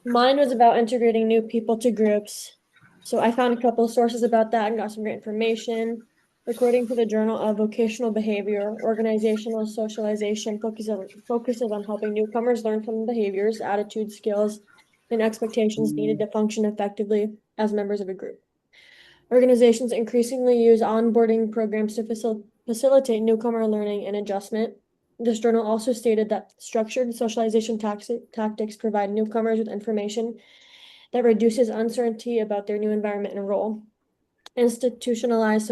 Mine was about integrating new people to groups. So I found a couple of sources about that and got some great information. According to the Journal of Vocational Behavior, organizational socialization focuses on helping newcomers learn from behaviors, attitudes, skills, and expectations needed to function effectively as members of a group. Organizations increasingly use onboarding programs to facilitate newcomer learning and adjustment. This journal also stated that structured socialization tactics provide newcomers with information that reduces uncertainty about their new environment and role. Institutionalized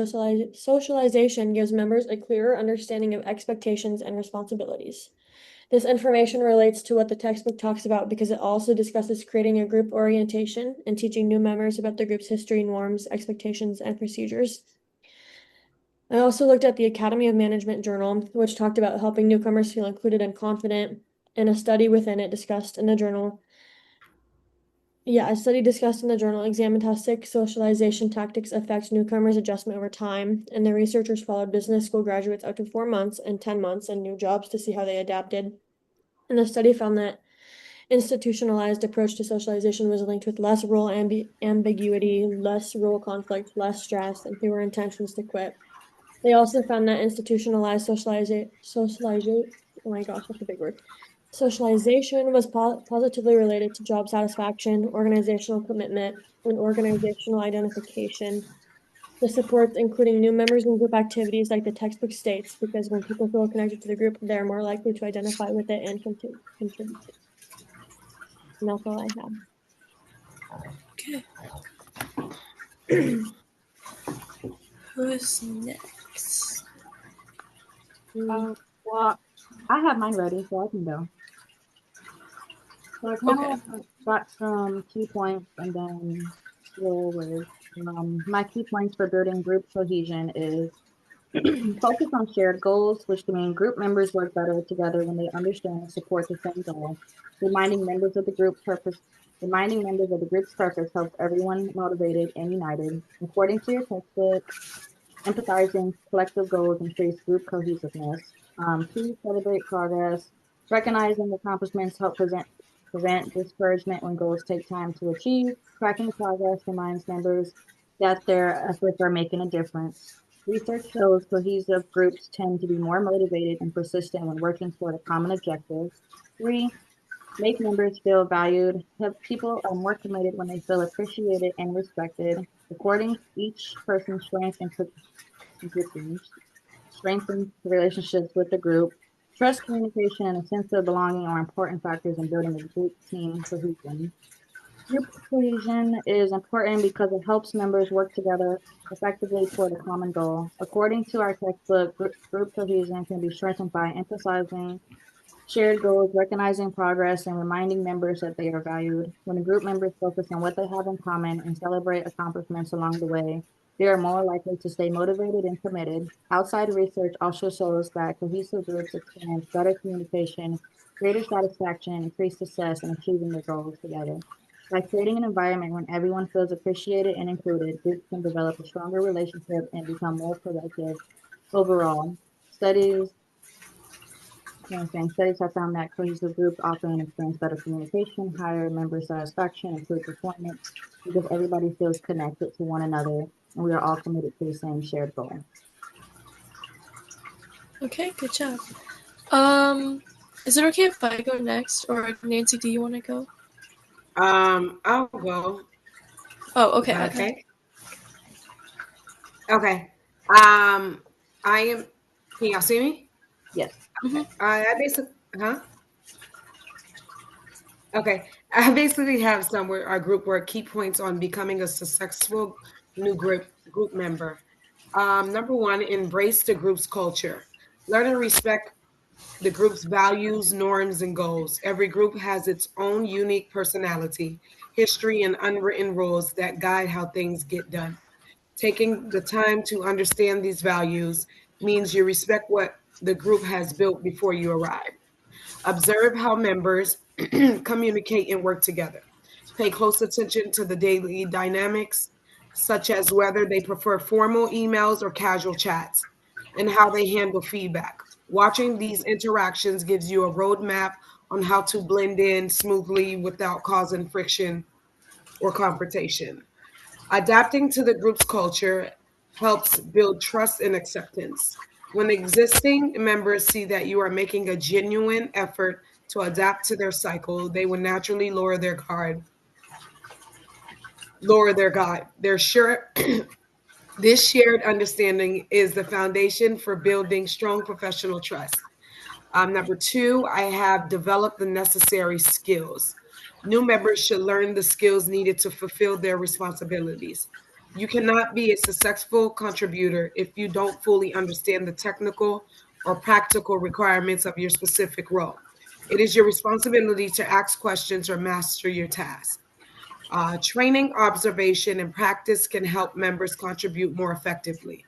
socialization gives members a clearer understanding of expectations and responsibilities. This information relates to what the textbook talks about because it also discusses creating a group orientation and teaching new members about the group's history, norms, expectations, and procedures. I also looked at the Academy of Management journal, which talked about helping newcomers feel included and confident, and a study within it discussed in the journal. Yeah, a study discussed in the journal examined how sick socialization tactics affect newcomers' adjustment over time, and the researchers followed business school graduates up to 4 months and 10 months in new jobs to see how they adapted. And the study found that institutionalized approach to socialization was linked with less role ambiguity, less role conflict, less stress, and fewer intentions to quit. They also found that institutionalized oh my gosh, that's a big word. Socialization was positively related to job satisfaction, organizational commitment, and organizational identification. The supports including new members in group activities like the textbook states, because when people feel connected to the group, they're more likely to identify with it and contribute. And that's all I Okay. have. Who's next? Well, I have mine ready, so I can go. So I Okay. kind of got some key points and then roll with my key points for building group cohesion is focus on shared goals, which can mean group members work better together when they understand and support the same goal. Reminding members of the group purpose, reminding members of the group's purpose helps everyone motivated and united. According to your textbook, empathizing collective goals increase group cohesiveness. Two, celebrate progress. Recognizing accomplishments help prevent discouragement when goals take time to achieve. Tracking progress reminds members that their efforts are making a difference. Research shows cohesive groups tend to be more motivated and persistent when working toward a common objective. Three, make members feel valued. People are more committed when they feel appreciated and respected. According each person's strengths and positions, strengthens relationships with the group. Trust, communication, and a sense of belonging are important factors in building a group team cohesion. Group cohesion is important because it helps members work together effectively toward a common goal. According to our textbook, group cohesion can be strengthened by emphasizing shared goals, recognizing progress, and reminding members that they are valued. When the group members focus on what they have in common and celebrate accomplishments along the way, they are more likely to stay motivated and committed. Outside research also shows that cohesive groups experience better communication, greater satisfaction, and increased success in achieving their goals together. By creating an environment where everyone feels appreciated and included, groups can develop a stronger relationship and become more productive overall. Studies Studies have found that cohesive groups often experience better communication, higher member satisfaction, improved performance, because everybody feels connected to one another and we are all committed to the same shared goal. Okay, good job. Is it okay if I go next, or Nancy, do you want to go? I'll go. Oh, Is okay. that okay? Okay. I am. Can y'all see me? Yes. Okay. I basically, huh? Okay. I basically have some where our group work key points on becoming a successful new group member. Number one, embrace the group's culture. Learn and respect the group's values, norms, and goals. Every group has its own unique personality, history, and unwritten rules that guide how things get done. Taking the time to understand these values means you respect what the group has built before you arrive. Observe how members communicate and work together. Pay close attention to the daily dynamics, such as whether they prefer formal emails or casual chats, and how they handle feedback. Watching these interactions gives you a roadmap on how to blend in smoothly without causing friction or confrontation. Adapting to the group's culture helps build trust and acceptance. When existing members see that you are making a genuine effort to adapt to their cycle, they will naturally lower their guard. This shared understanding is the foundation for building strong professional trust. Number two, I have developed the necessary skills. New members should learn the skills needed to fulfill their responsibilities. You cannot be a successful contributor if you don't fully understand the technical or practical requirements of your specific role. It is your responsibility to ask questions or master your task. Training, observation, and practice can help members contribute more effectively.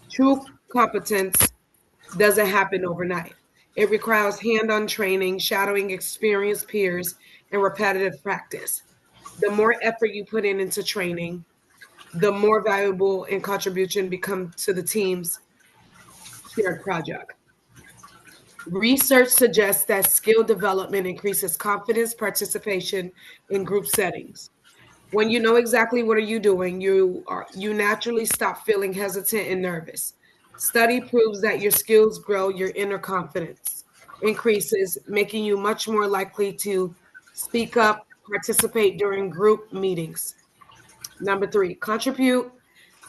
True competence doesn't happen overnight. It requires hand-on training, shadowing experienced peers, and repetitive practice. The more effort you put into training, the more valuable and contribution become to the team's shared project. Research suggests that skill development increases confidence, participation in group settings. When you know exactly what are you doing, you naturally stop feeling hesitant and nervous. Study proves that your skills grow your inner confidence increases, making you much more likely to speak up, participate during group meetings. Number three, contribute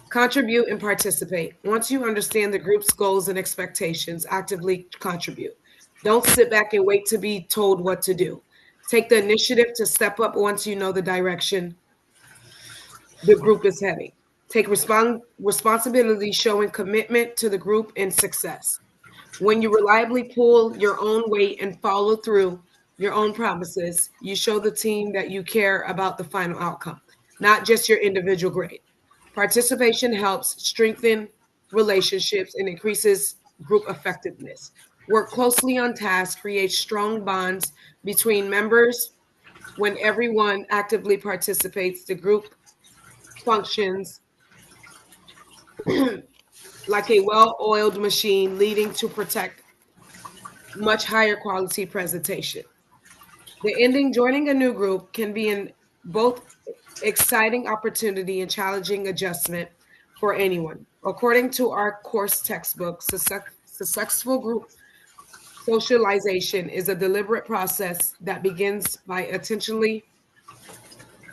and participate. Once you understand the group's goals and expectations, actively contribute. Don't sit back and wait to be told what to do. Take the initiative to step up once you know the direction the group is heading. Take responsibility, showing commitment to the group and success. When you reliably pull your own weight and follow through your own promises, you show the team that you care about the final outcome, not just your individual grade. Participation helps strengthen relationships and increases group effectiveness. Work closely on tasks, create strong bonds between members. When everyone actively participates, the group functions like a well-oiled machine, leading to protect much higher quality presentation. The ending, joining a new group, can be in both exciting opportunity and challenging adjustment for anyone. According to our course textbook, successful group socialization is a deliberate process that begins by intentionally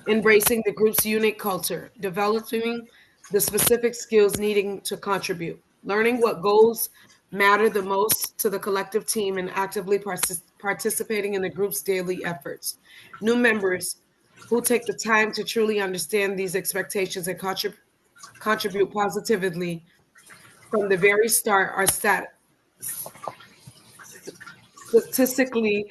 embracing the group's unique culture, developing the specific skills needing to contribute, learning what goals matter the most to the collective team, and actively participating in the group's daily efforts. New members who take the time to truly understand these expectations and contribute positively from the very start are statistically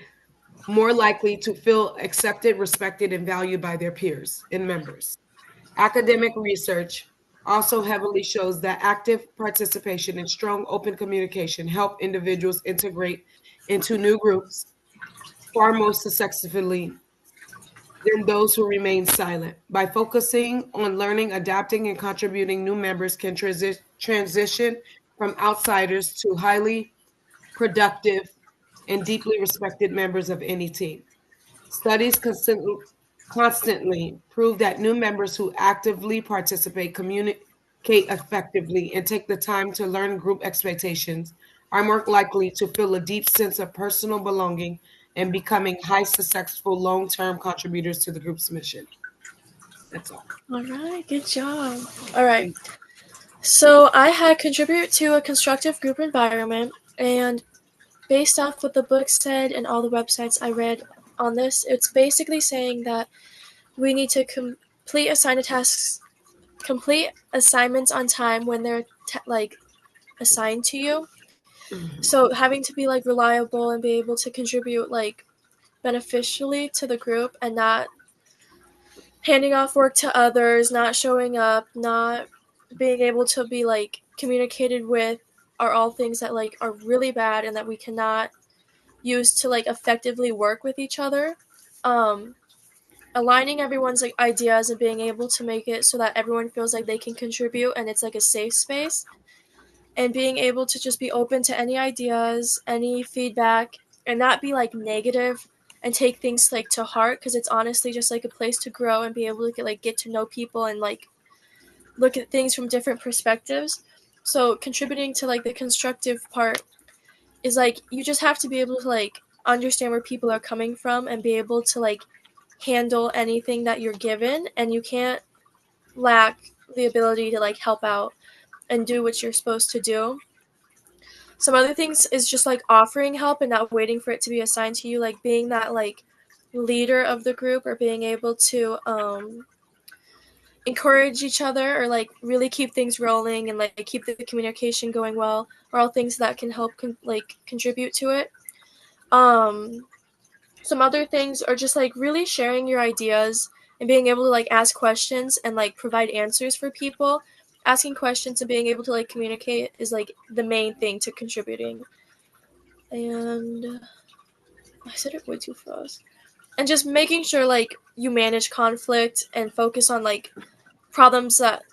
more likely to feel accepted, respected, and valued by their peers and members. Academic research also heavily shows that active participation and strong open communication help individuals integrate into new groups far more successfully than those who remain silent. By focusing on learning, adapting, and contributing, new members can transition from outsiders to highly productive and deeply respected members of any team. Studies constantly prove that new members who actively participate, communicate effectively, and take the time to learn group expectations are more likely to feel a deep sense of personal belonging and becoming high successful long-term contributors to the group's mission. That's all. All right, good job. All right. So I had contribute to a constructive group environment, and based off what the book said and all the websites I read on this, it's basically saying that we need to complete assignments on time when they're assigned to you. So having to be reliable and be able to contribute beneficially to the group, and not handing off work to others, not showing up, not being able to be communicated with, are all things that are really bad and that we cannot use to effectively work with each other. Aligning everyone's ideas and being able to make it so that everyone feels like they can contribute and it's a safe space, and being able to just be open to any ideas, any feedback, and not be like negative and take things like to heart, because it's honestly just like a place to grow and be able to get to know people and like look at things from different perspectives. So contributing to like the constructive part is like you just have to be able to like understand where people are coming from and be able to like handle anything that you're given, and you can't lack the ability to like help out and do what you're supposed to do. Some other things is just like offering help and not waiting for it to be assigned to you, like being that like leader of the group, or being able to encourage each other, or like really keep things rolling and like keep the communication going well, are all things that can help contribute to it. um some other things are just like really sharing your ideas and being able to like ask questions and like provide answers for people. Asking questions and being able to like communicate is like the main thing to contributing. And I said it way too fast. And just making sure like you manage conflict and focus on like problems that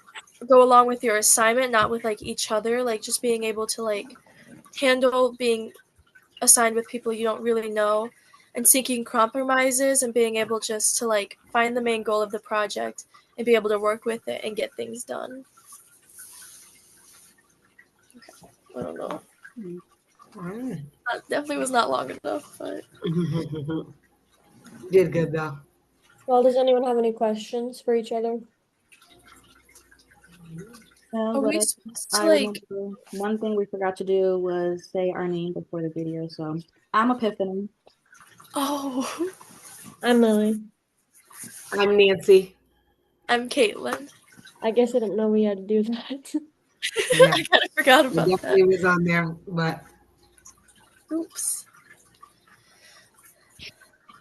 go along with your assignment, not with like each other. Like just being able to like handle being assigned with people you don't really know, and seeking compromises and being able just to like find the main goal of the project and be able to work with it and get things done. Okay. I don't know. That definitely was not long enough, but Did good though. Well, does anyone have any questions for each other? are we But supposed to I like remember one thing we forgot to do was say our name before the video. So I'm Epiphany. oh I'm Lily. I'm Nancy. I'm Caitlin. I guess I didn't know we had to do that. Yeah, I kind of forgot it about that. definitely was on there, but Oops.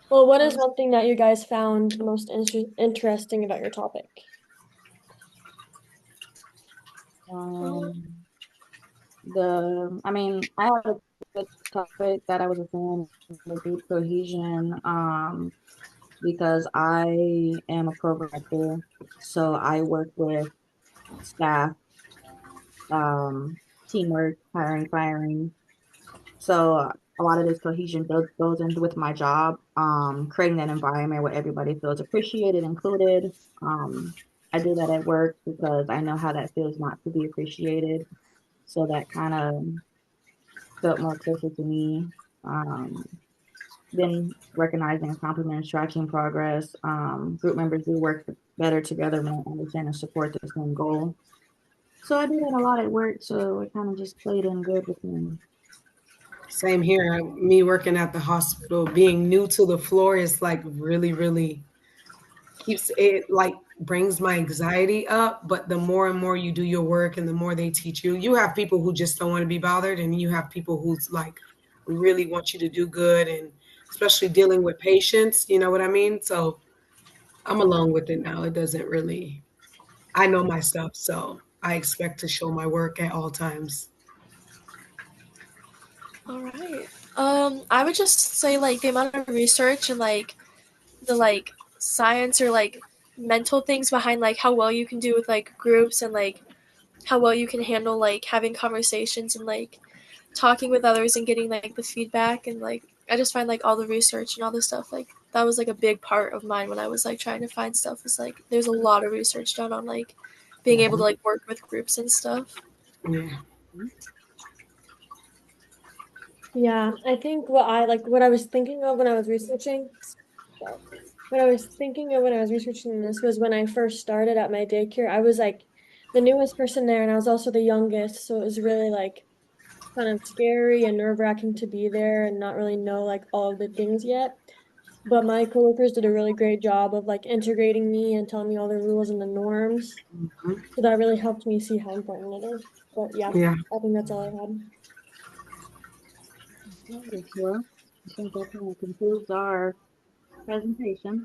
Well, what is one thing that you guys found most interesting about your topic? I had a good topic that I was a fan of the group cohesion, because I am a program director, so I work with staff, teamwork, hiring, firing. So a lot of this cohesion goes into with my job, creating that environment where everybody feels appreciated, included. I do that at work because I know how that feels not to be appreciated. So that kind of felt more closer to me. Um, then recognizing accomplishments, tracking progress. Group members do work better together when they understand and support the same goal. So I do that a lot at work, so it kind of just played in good with me. same here. Me working at the hospital, being new to the floor is like really, really keeps it like brings my anxiety up. But the more and more you do your work and the more they teach you, you have people who just don't want to be bothered, and you have people who's like really want you to do good, and especially dealing with patients, you know what I mean? So I'm along with it now. It doesn't really, I know my stuff, so I expect to show my work at all times. All right. I would just say like the amount of research and like the like science or like mental things behind like how well you can do with like groups, and like how well you can handle like having conversations and like talking with others and getting like the feedback. And like I just find like all the research and all this stuff, like that was like a big part of mine when I was like trying to find stuff. Is like there's a lot of research done on like being able to Mhm. like work with groups and stuff. Yeah. Yeah, I think what I was thinking of when I was researching, sorry, what I was thinking of when I was researching this was when I first started at my daycare, I was like the newest person there and I was also the youngest, so it was really like kind of scary and nerve-wracking to be there and not really know like all of the things yet. But my coworkers did a really great job of like integrating me and telling me all the rules and the norms. Mhm. So that really helped me see how important it is. But yeah, Yeah. I think that's all I had. Well, I think that kind of concludes our presentation.